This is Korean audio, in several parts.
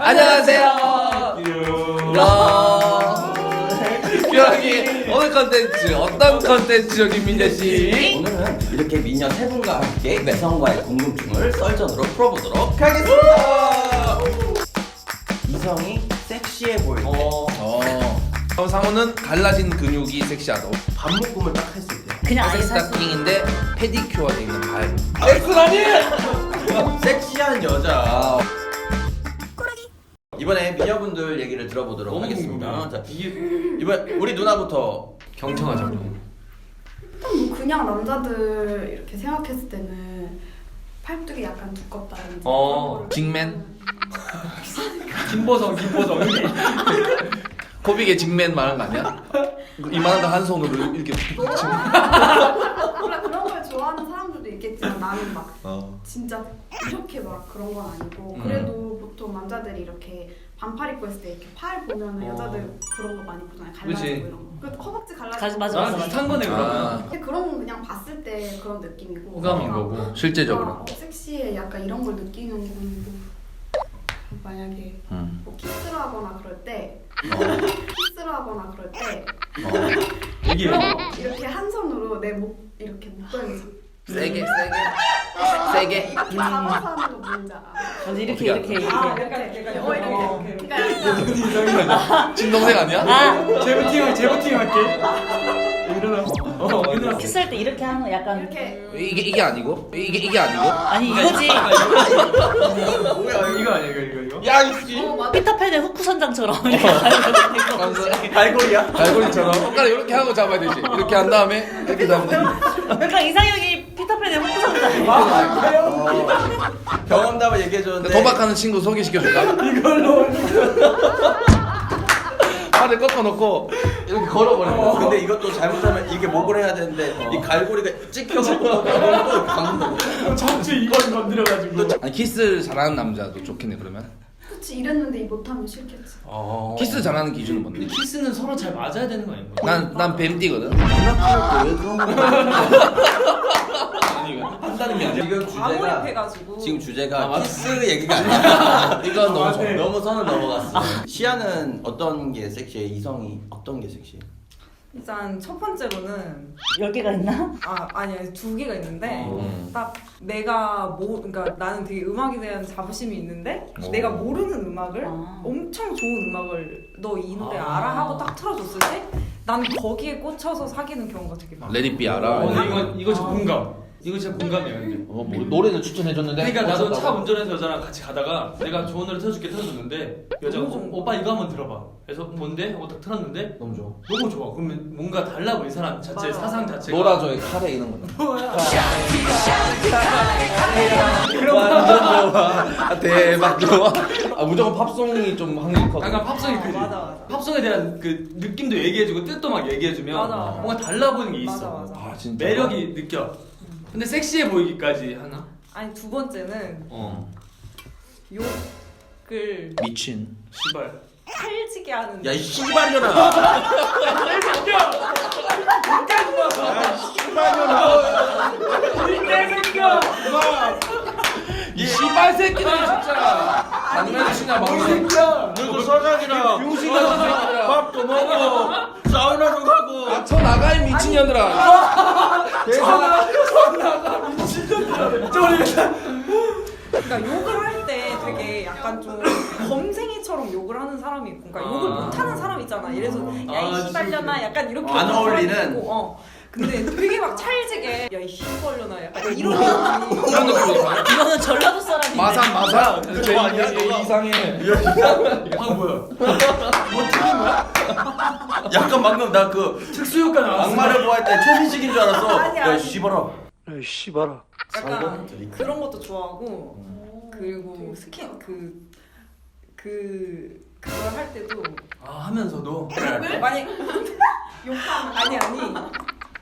안녕하세요. 규영이 오늘 컨텐츠 어떤 컨텐츠죠, 김민재 씨? 오늘은 이렇게 미녀 세 분과 함께 매성과의 궁금증을 썰전으로 풀어보도록 하겠습니다. 이성이 섹시해 보일 때 상호는 갈라진 근육이 섹시하다. 반묶음을 딱 했을 때 그냥 아예 스타킹인데 페디큐어돼 있는 발. 섹시한 여자. 이번에 미녀분들 얘기를 들어보도록 하겠습니다. 자, 이번 우리 누나부터 경청하자고. 일단 뭐 그냥 남자들 이렇게 생각했을 때는 팔뚝이 약간 두껍다든지 직맨? 김보성 코빅의 직맨 말한 거 아니야? 이만한 거 한 손으로 이렇게. 원래 그런 걸 좋아하는 사람들도 있겠지만 나는 막 진짜 이렇게 막 그런 건 아니고 그래도 보통 남자들이 이렇게 반팔 입고 있을 때 이렇게 팔 보면은 여자들 그런 거 많이 보잖아요. 갈라지고 그치. 이런 거. 그 허벅지 갈라지고. 맞아. 나랑 비슷한 거네 그러면. 근데 그런 건 그냥 봤을 때 그런 느낌이고. 호감인 뭔가 거고. 실제적으로. 섹시해 약간 이런 걸 느끼는 건 뭐 만약에 뭐 키스를 하거나 그럴 때 이게 이렇게 한 손으로 내 목 이렇게 목덜미에서 세게. 이렇게 잡아서 하는 거 뭔지 알아? 맞아, 이렇게 이렇게 그러니까 친동생 아니야? 재부팅 할게. 일어나. 키스할 때 이렇게 하는 거 약간 이렇게 이게 아니고? 이게 아니고? 아니 이거지. 뭐야 이거 아니야 이거. 야 이씨. 맞아. 피터팬의 후크 선장처럼 이렇게 하는 거. 갈고리야? 갈고리처럼 손가락 이렇게 하고 잡아야 되지. 이렇게 한 다음에 이렇게 잡으면 돼. 그러니까 이상형이 피터팬의 후크 선장. 경험담을 얘기해줬는데 도박하는 친구 소개시켜줄까? 이걸로 팔을 꺾어놓고 이렇게 걸어버려. 근데 이것도 잘못하면 이게 목을 해야 되는데 이 갈고리가 찍혀갖고 또 감는 정치 이번 건드려가지고. 아니 키스 잘하는 남자도 좋겠네 그러면. 그치 이랬는데 이 못하면 싫겠지. 키스 잘하는 기준은 뭔데? 키스는 서로 잘 맞아야 되는 거 아닌가? 난 뱀띠거든. 왜 그런 한다는 게 아니야. 지금 주제가 과몰입해가지고. 지금 주제가 키스 얘기가 아니야. 이건 너무 좋아. 너무 선을 넘어갔어. 시아는 어떤 게 섹시해? 이성이 어떤 게 섹시해? 일단 첫 번째로는 10개가 있나? 아니 2개가 있는데 음. 딱 내가 그러니까 나는 되게 음악에 대한 자부심이 있는데 내가 모르는 음악을 엄청 좋은 음악을 너 이 노래 알아 하고 딱 틀어줬을 때 난 거기에 꽂혀서 사귀는 경우가 되게 많아. 레디비 알아. 이거 진짜 공감. 이거 진짜 공감이야 근데. 뭐 노래를 추천해줬는데. 그러니까 나도 차 운전해서 여자랑 같이 가다가 내가 좋은 노래 틀어줬는데 여자가 너무 좋은 거. 오빠 이거 한번 들어봐. 그래서 뭔데? 하고 딱 틀었는데 너무 좋아. 너무 좋아. 그러면 뭔가 달라 보이 사람 자체 맞아. 사상 자체가. 놀아줘의 카레 이런 거. 뭐야? 완전 좋아. 대박 좋아. 무조건 팝송이 좀 확률이 커. 약간 팝송이 크지. 맞아. 팝송에 대한 그 느낌도 얘기해주고 뜻도 막 얘기해주면 맞아. 뭔가 달라 보이는 게 있어. 맞아. 아 진짜. 매력이 느껴. 근데 섹시해 보이기까지 하나? 아니 2번째는 욕을 미친. 시발. 찰지게 하는. 야 이 씨발년아. 이 씨발 새끼들 진짜. 장난치나 방송. 누구 서장이랑 병신아. 밥도 먹고 사우나도 가고. 쳐 나가 이 미친년들아. 그러니까 욕을 할 때 되게 약간 좀 범생이처럼 욕을 하는 사람이 있고, 그러니까 욕을 못하는 사람 있잖아. 이래서 야이 씨발려나 약간 이렇게 안 하는 사람이 어울리는? 있고, 근데 되게 막 찰지게 야이 씨발려나 약간 이런 느낌이. 이런 느낌이 이거는 전라도 사람인데. 마산. 그거 아니야? 너가? 이상해. 아 뭐야? 약간 방금 나 그 특수효과 나왔어. 악마를 보할 때 최민식인 줄 알았어. 아니, 야 아니. 씨발아. 약간 그런 것도 좋아하고, 그리고 스킨 그걸 할 때도 아 하면서도. 만약 욕하면 아니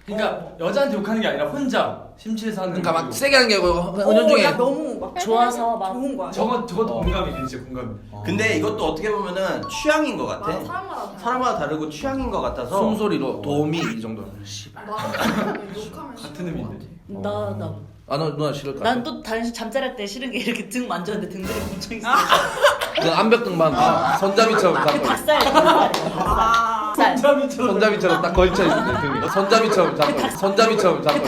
그러니까 여자한테 욕하는 게 아니라 혼자 심취해서 하는. 그러니까 막 거고. 세게 하는 게 아니고 은연중에. 나 너무 막 좋아서 막 좋은 거야. 저것도 공감이 진짜 공감이. 근데 이것도 어떻게 보면은 취향인 것 같아. 맞아 사람마다 달라. 사람마다 다르고 취향인 것 같아서. 숨소리로 도미 이 정도. 씨발. 맞아. 욕하면 같은 의미인데. 나 아 너 누나 싫을 것 같아. 난 또 다른 잠자리 할 때 싫은 게 이렇게 등 만졌는데 등들이 엄청 있어. 그 암벽등반 손잡이처럼 잡고 닭살. 손잡이처럼 딱 걸쳐 있는데 등이 손잡이처럼 잡고 손잡이처럼 잡고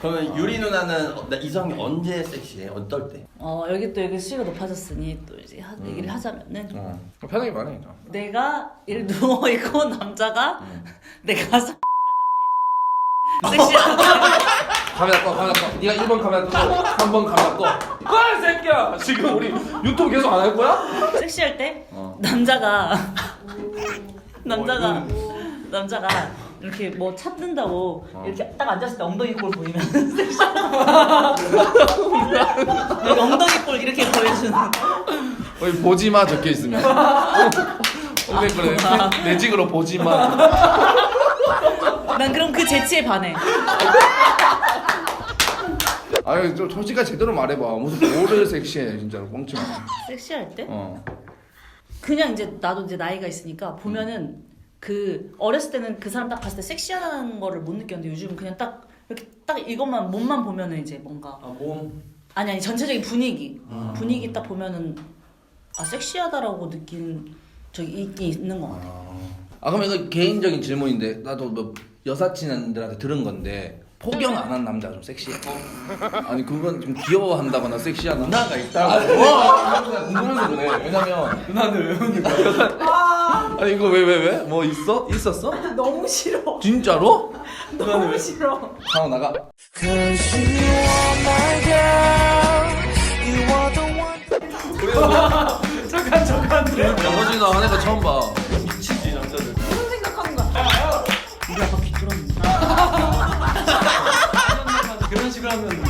그러면 유리 누나는 이성이 언제 섹시해? 어떨 때? 여기 또 여기 수위가 높아졌으니 또 이제 얘기를 하자면은 편하게 말해. 내가 이렇게 누워 있고 남자가 내 가슴 섹시하다. 카메라 꺼. 네가 1번 카메라 끄고 3번 카메라 꺼. 꺼 새끼야. 지금 우리 유튜브 계속 안 할 거야? 섹시할 때 남자가 이렇게 뭐 찾는다고 이렇게 딱 앉았을 때 엉덩이 꼴 보이면 섹시하다. 여기 엉덩이 꼴 이렇게 보여주는. 여기 보지 마 적혀 있으면. 그래. 매직으로 보지 마. 난 그럼 그 재치에 반해. 아유 좀 솔직하게 제대로 말해봐. 무슨 뭐를 섹시해 진짜로 뻥치 마. 섹시할 때? 어. 그냥 이제 나도 이제 나이가 있으니까 보면은 그 어렸을 때는 그 사람 딱 봤을 때 섹시하다는 거를 못 느꼈는데 요즘은 그냥 딱 이렇게 딱 이것만 몸만 보면은 이제 뭔가 몸. 아니 전체적인 분위기 딱 보면은 아 섹시하다라고 느낀 적이 있는 것 같아. 아 그럼 이거 개인적인 질문인데 나도 뭐 여사친들한테 들은 건데 포경 안 한 남자가 좀 섹시해. 아니 그건 좀 귀여워한다거나 섹시하다. 누나가 있다고. 궁금해서 그래. 왜냐면 누나는 왜 웃는 거야? 아니 이거 왜? 뭐 있었어? 너무 싫어. 진짜로? 너무 싫어. 상호 나가. 잠깐. 양호진이 나 하는 거 처음 봐. 미치지 남자들. 무슨 생각하는 거야? 우리 아빠 귀 뚫었는데. 그런 식으로 하면